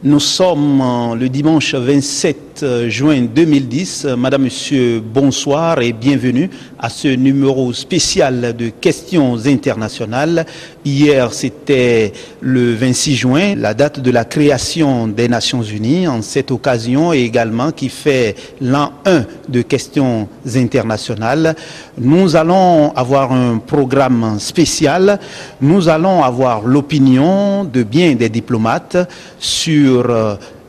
Nous sommes le dimanche 27 juin 2010. Madame, Monsieur, bonsoir et bienvenue à ce numéro spécial de questions internationales. Hier, c'était le 26 juin, la date de la création des Nations Unies. En cette occasion également qui fait l'an 1 de questions internationales. Nous allons avoir un programme spécial. Nous allons avoir l'opinion de bien des diplomates sur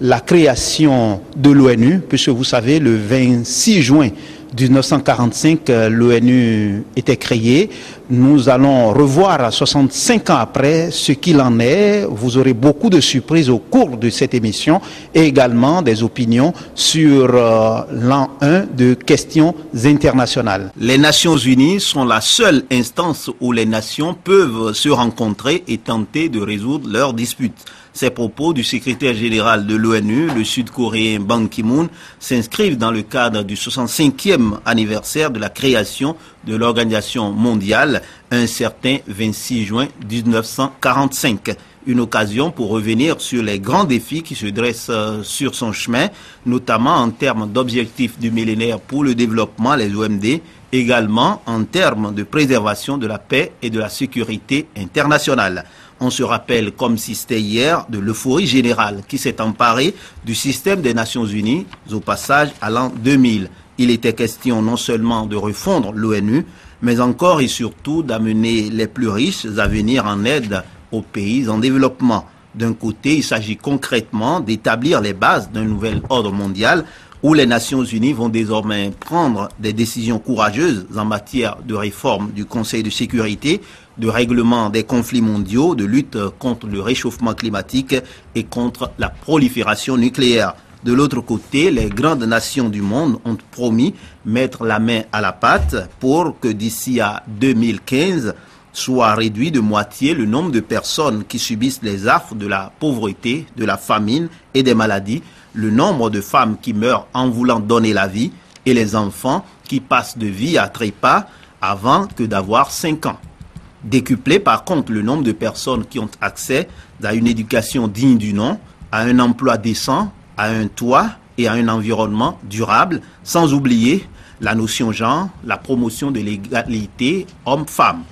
la création de l'ONU, puisque vous savez, le 26 juin 1945, l'ONU était créée. Nous allons revoir 65 ans après ce qu'il en est. Vous aurez beaucoup de surprises au cours de cette émission et également des opinions sur l'an 1 de questions internationales. Les Nations Unies sont la seule instance où les nations peuvent se rencontrer et tenter de résoudre leurs disputes. Ces propos du secrétaire général de l'ONU, le Sud-Coréen Ban Ki-moon, s'inscrivent dans le cadre du 65e anniversaire de la création de l'Organisation mondiale, un certain 26 juin 1945. Une occasion pour revenir sur les grands défis qui se dressent sur son chemin, notamment en termes d'objectifs du millénaire pour le développement, les OMD, également en termes de préservation de la paix et de la sécurité internationale. On se rappelle, comme si c'était hier, de l'euphorie générale qui s'est emparée du système des Nations Unies au passage à l'an 2000. Il était question non seulement de refondre l'ONU, mais encore et surtout d'amener les plus riches à venir en aide aux pays en développement. D'un côté, il s'agit concrètement d'établir les bases d'un nouvel ordre mondial où les Nations Unies vont désormais prendre des décisions courageuses en matière de réforme du Conseil de sécurité, de règlement des conflits mondiaux, de lutte contre le réchauffement climatique et contre la prolifération nucléaire. De l'autre côté, les grandes nations du monde ont promis mettre la main à la pâte pour que d'ici à 2015 soit réduit de moitié le nombre de personnes qui subissent les affres de la pauvreté, de la famine et des maladies, le nombre de femmes qui meurent en voulant donner la vie et les enfants qui passent de vie à trépas avant que d'avoir 5 ans. Décupler par contre le nombre de personnes qui ont accès à une éducation digne du nom, à un emploi décent, à un toit et à un environnement durable, sans oublier la notion genre, la promotion de l'égalité homme-femme.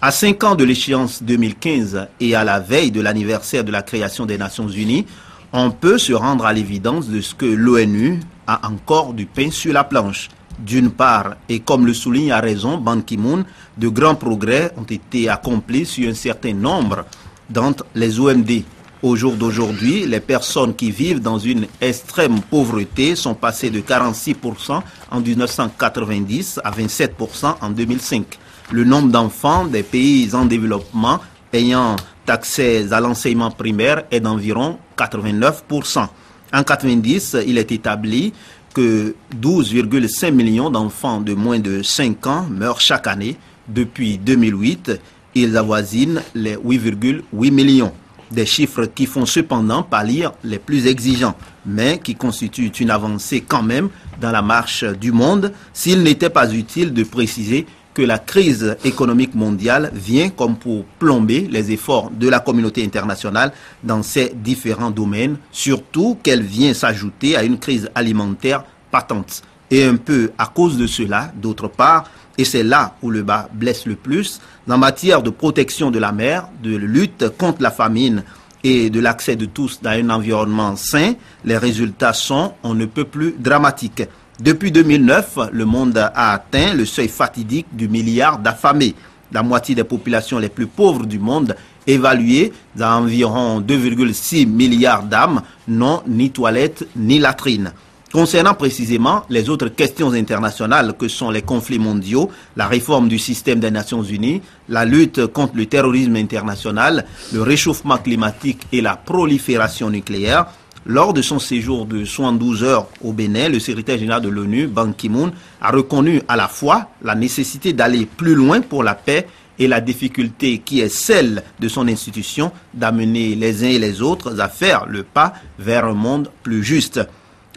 À 5 ans de l'échéance 2015 et à la veille de l'anniversaire de la création des Nations Unies, on peut se rendre à l'évidence de ce que l'ONU a encore du pain sur la planche. D'une part, et comme le souligne à raison Ban Ki-moon, de grands progrès ont été accomplis sur un certain nombre d'entre les OMD. Au jour d'aujourd'hui, les personnes qui vivent dans une extrême pauvreté sont passées de 46% en 1990 à 27% en 2005. Le nombre d'enfants des pays en développement ayant accès à l'enseignement primaire est d'environ 89%. En 90, il est établi que 12,5 millions d'enfants de moins de 5 ans meurent chaque année. Depuis 2008, ils avoisinent les 8,8 millions. Des chiffres qui font cependant pâlir les plus exigeants, mais qui constituent une avancée quand même dans la marche du monde, s'il n'était pas utile de préciser que la crise économique mondiale vient comme pour plomber les efforts de la communauté internationale dans ces différents domaines, surtout qu'elle vient s'ajouter à une crise alimentaire patente. Et un peu à cause de cela, d'autre part, et c'est là où le bas blesse le plus, en matière de protection de la mer, de lutte contre la famine et de l'accès de tous dans un environnement sain, les résultats sont on ne peut plus dramatiques. Depuis 2009, le monde a atteint le seuil fatidique du milliard d'affamés. La moitié des populations les plus pauvres du monde, évaluées à environ 2,6 milliards d'âmes, n'ont ni toilettes ni latrines. Concernant précisément les autres questions internationales que sont les conflits mondiaux, la réforme du système des Nations Unies, la lutte contre le terrorisme international, le réchauffement climatique et la prolifération nucléaire, lors de son séjour de 72 heures au Bénin, le secrétaire général de l'ONU, Ban Ki-moon, a reconnu à la fois la nécessité d'aller plus loin pour la paix et la difficulté qui est celle de son institution d'amener les uns et les autres à faire le pas vers un monde plus juste,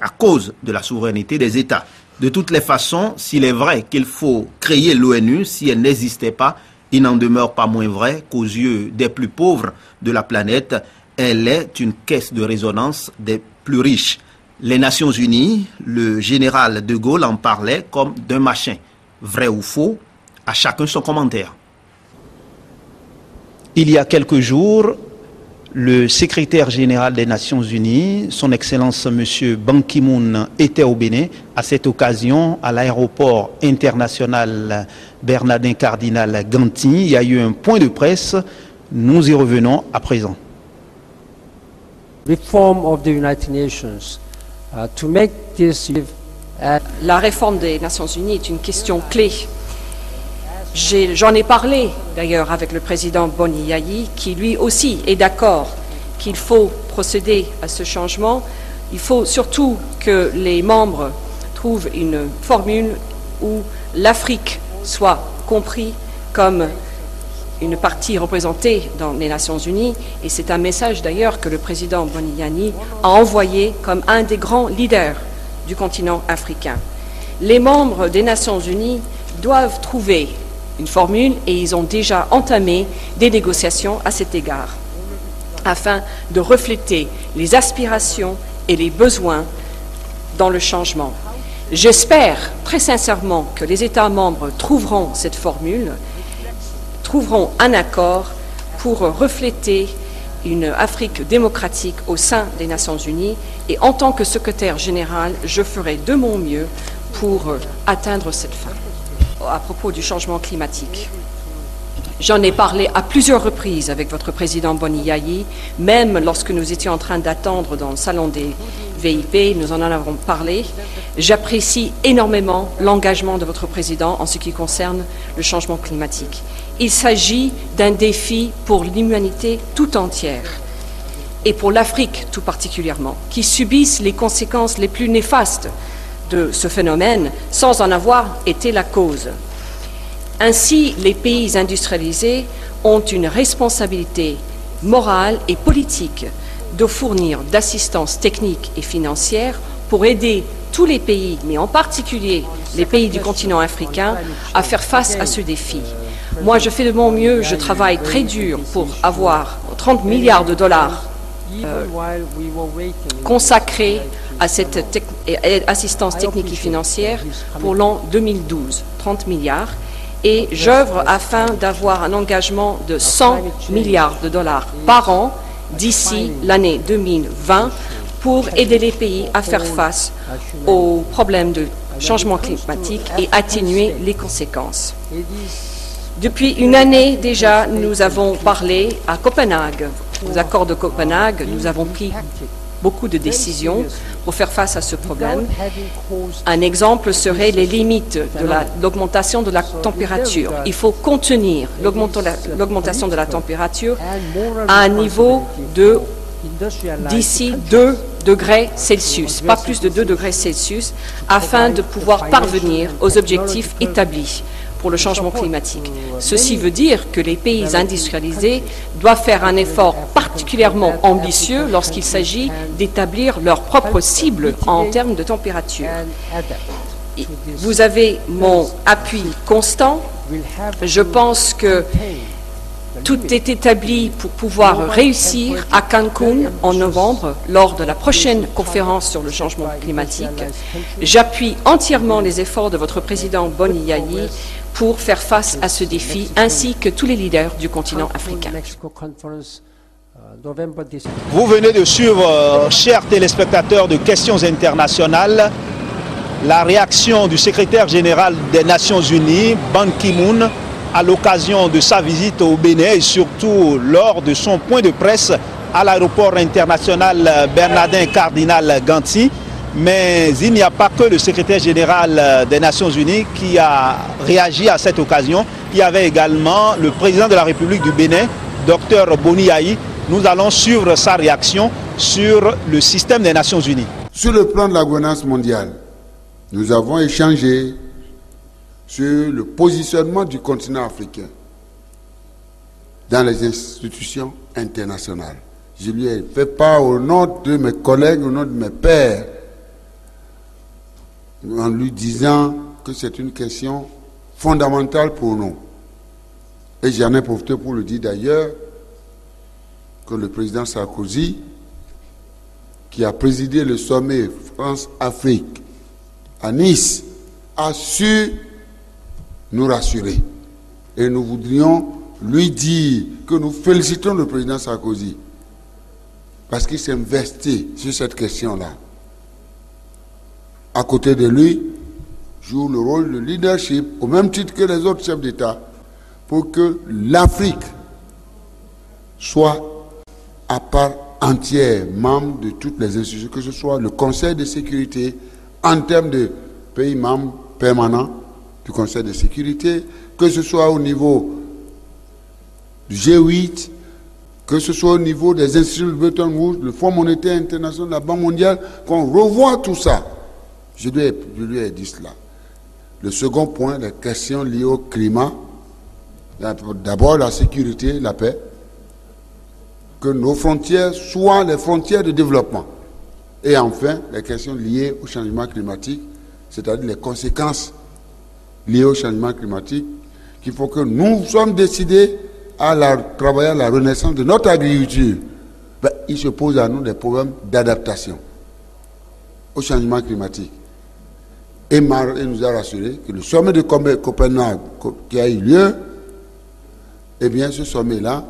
à cause de la souveraineté des États. De toutes les façons, s'il est vrai qu'il faut créer l'ONU, si elle n'existait pas, il n'en demeure pas moins vrai qu'aux yeux des plus pauvres de la planète, Elle est une caisse de résonance des plus riches. Les Nations Unies, le général de Gaulle en parlait comme d'un machin. Vrai ou faux, à chacun son commentaire. Il y a quelques jours, le secrétaire général des Nations Unies, son Excellence M. Ban Ki-moon, était au Bénin. À cette occasion, à l'aéroport international Bernardin Cardinal Ganty, il y a eu un point de presse. Nous y revenons à présent. Reform of the United Nations. To make this, La réforme des Nations Unies est une question clé. J'en ai parlé d'ailleurs avec le président Boni Yayi, qui lui aussi est d'accord qu'il faut procéder à ce changement. Il faut surtout que les membres trouvent une formule où l'Afrique soit comprise comme une partie représentée dans les Nations Unies, et c'est un message d'ailleurs que le président Boni Yayi a envoyé comme un des grands leaders du continent africain. Les membres des Nations Unies doivent trouver une formule et ils ont déjà entamé des négociations à cet égard, afin de refléter les aspirations et les besoins dans le changement. J'espère très sincèrement que les États membres trouveront cette formule, trouveront un accord pour refléter une Afrique démocratique au sein des Nations Unies, et en tant que secrétaire général, je ferai de mon mieux pour atteindre cette fin. À propos du changement climatique, j'en ai parlé à plusieurs reprises avec votre président Boni Yayi, même lorsque nous étions en train d'attendre dans le salon des VIP, nous en avons parlé. J'apprécie énormément l'engagement de votre président en ce qui concerne le changement climatique. Il s'agit d'un défi pour l'humanité tout entière, et pour l'Afrique tout particulièrement, qui subissent les conséquences les plus néfastes de ce phénomène sans en avoir été la cause. Ainsi, les pays industrialisés ont une responsabilité morale et politique de fournir d'assistance technique et financière pour aider tous les pays, mais en particulier les pays du continent africain, à faire face à ce défi. Moi, je fais de mon mieux, je travaille très dur pour avoir 30 milliards de dollars consacrés à cette assistance technique et financière pour l'an 2012, 30 milliards, et j'œuvre afin d'avoir un engagement de 100 milliards de dollars par an d'ici l'année 2020 pour aider les pays à faire face aux problèmes de changement climatique et atténuer les conséquences. Depuis une année déjà, nous avons parlé à Copenhague, aux accords de Copenhague, nous avons pris beaucoup de décisions pour faire face à ce problème. Un exemple serait les limites de l'augmentation de la température. Il faut contenir l'augmentation de la température à un niveau de d'ici 2 degrés Celsius, pas plus de 2 degrés Celsius, afin de pouvoir parvenir aux objectifs établis pour le changement climatique. Ceci veut dire que les pays industrialisés doivent faire un effort particulièrement ambitieux lorsqu'il s'agit d'établir leurs propres cibles en termes de température. Vous avez mon appui constant. Je pense que tout est établi pour pouvoir réussir à Cancun en novembre lors de la prochaine conférence sur le changement climatique. J'appuie entièrement les efforts de votre président Boni Yayi pour faire face à ce défi, ainsi que tous les leaders du continent africain. Vous venez de suivre, chers téléspectateurs de Questions internationales, la réaction du secrétaire général des Nations Unies, Ban Ki-moon, à l'occasion de sa visite au Bénin et surtout lors de son point de presse à l'aéroport international Bernardin Cardinal Ganty. Mais il n'y a pas que le secrétaire général des Nations Unies qui a réagi à cette occasion. Il y avait également le président de la République du Bénin, Dr Boni Yayi. Nous allons suivre sa réaction sur le système des Nations Unies. Sur le plan de la gouvernance mondiale, nous avons échangé sur le positionnement du continent africain dans les institutions internationales. Je lui ai fait part au nom de mes collègues, au nom de mes pairs, en lui disant que c'est une question fondamentale pour nous. Et j'en ai profité pour le dire d'ailleurs que le président Sarkozy, qui a présidé le sommet France-Afrique à Nice, a su nous rassurer. Et nous voudrions lui dire que nous félicitons le président Sarkozy parce qu'il s'est investi sur cette question-là. À côté de lui, joue le rôle de leadership, au même titre que les autres chefs d'État, pour que l'Afrique soit à part entière membre de toutes les institutions, que ce soit le Conseil de sécurité en termes de pays membres permanents du Conseil de sécurité, que ce soit au niveau du G8, que ce soit au niveau des institutions de Bretton Woods, le Fonds monétaire international, la Banque mondiale, qu'on revoie tout ça. Je lui ai dit cela. Le second point, les questions liées au climat, d'abord la sécurité, la paix, que nos frontières soient les frontières de développement. Et enfin, les questions liées au changement climatique, c'est-à-dire les conséquences liées au changement climatique, qu'il faut que nous sommes décidés à travailler à la renaissance de notre agriculture. Ben, il se pose à nous des problèmes d'adaptation au changement climatique. Et nous a rassuré que le sommet de Copenhague qui a eu lieu, eh bien ce sommet-là,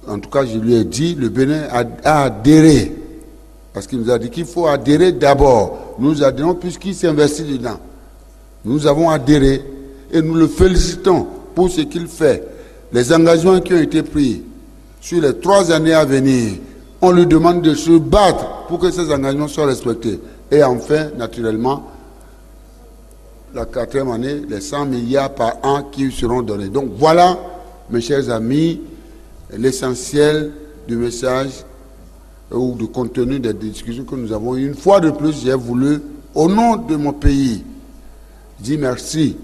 en tout cas je lui ai dit, le Bénin a adhéré, parce qu'il nous a dit qu'il faut adhérer d'abord. Nous adhérons puisqu'il s'est investi dedans. Nous avons adhéré et nous le félicitons pour ce qu'il fait. Les engagements qui ont été pris sur les 3 années à venir, on lui demande de se battre pour que ces engagements soient respectés. Et enfin, naturellement, la 4e année, les 100 milliards par an qui seront donnés. Donc voilà, mes chers amis, l'essentiel du message ou du contenu des discussions que nous avons eues. Une fois de plus, j'ai voulu, au nom de mon pays, dire merci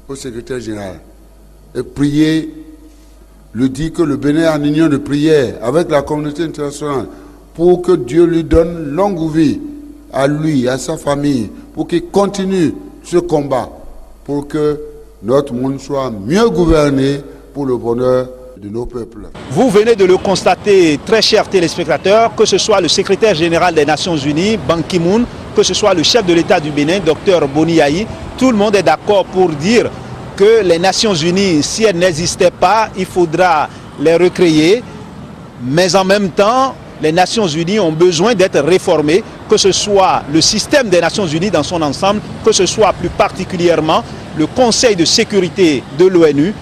au secrétaire général et prier, lui dire que le Bénin est en union de prière avec la communauté internationale pour que Dieu lui donne longue vie à lui, à sa famille, pour qu'il continue ce combat, pour que notre monde soit mieux gouverné pour le bonheur de nos peuples. Vous venez de le constater, très chers téléspectateurs, que ce soit le secrétaire général des Nations Unies, Ban Ki-moon, que ce soit le chef de l'État du Bénin, Dr Boni Yayi, tout le monde est d'accord pour dire que les Nations Unies, si elles n'existaient pas, il faudra les recréer, mais en même temps, les Nations Unies ont besoin d'être réformées, que ce soit le système des Nations Unies dans son ensemble, que ce soit plus particulièrement le Conseil de sécurité de l'ONU.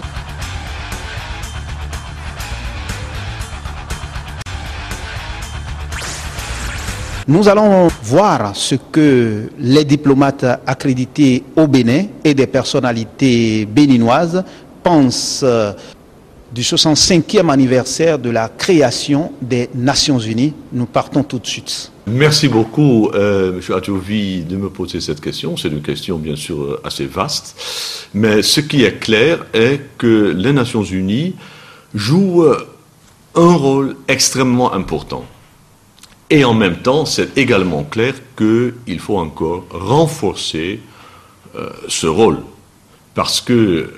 Nous allons voir ce que les diplomates accrédités au Bénin et des personnalités béninoises pensent du 65e anniversaire de la création des Nations Unies. Nous partons tout de suite. Merci beaucoup, M. Adjovi, de me poser cette question. C'est une question, bien sûr, assez vaste. Mais ce qui est clair est que les Nations Unies jouent un rôle extrêmement important. Et en même temps, c'est également clair qu'il faut encore renforcer ce rôle. Parce que,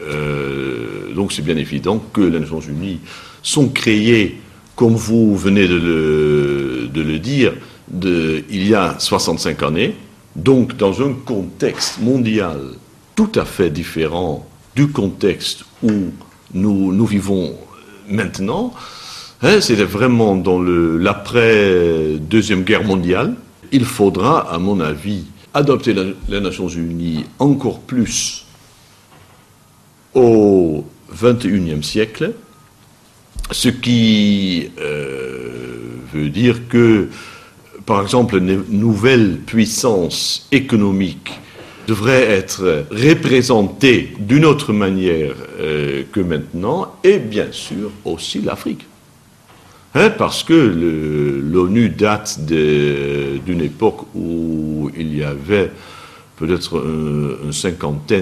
donc c'est bien évident que les Nations Unies sont créées, comme vous venez de le dire, il y a 65 années, donc dans un contexte mondial tout à fait différent du contexte où nous vivons maintenant. C'était vraiment dans l'après-Deuxième Guerre mondiale. Il faudra, à mon avis, adopter les Nations Unies encore plus au XXIe siècle, ce qui veut dire que, par exemple, les nouvelles puissances économiques devraient être représentées d'une autre manière que maintenant, et bien sûr aussi l'Afrique. Parce que l'ONU date d'une époque où il y avait peut-être une cinquantaine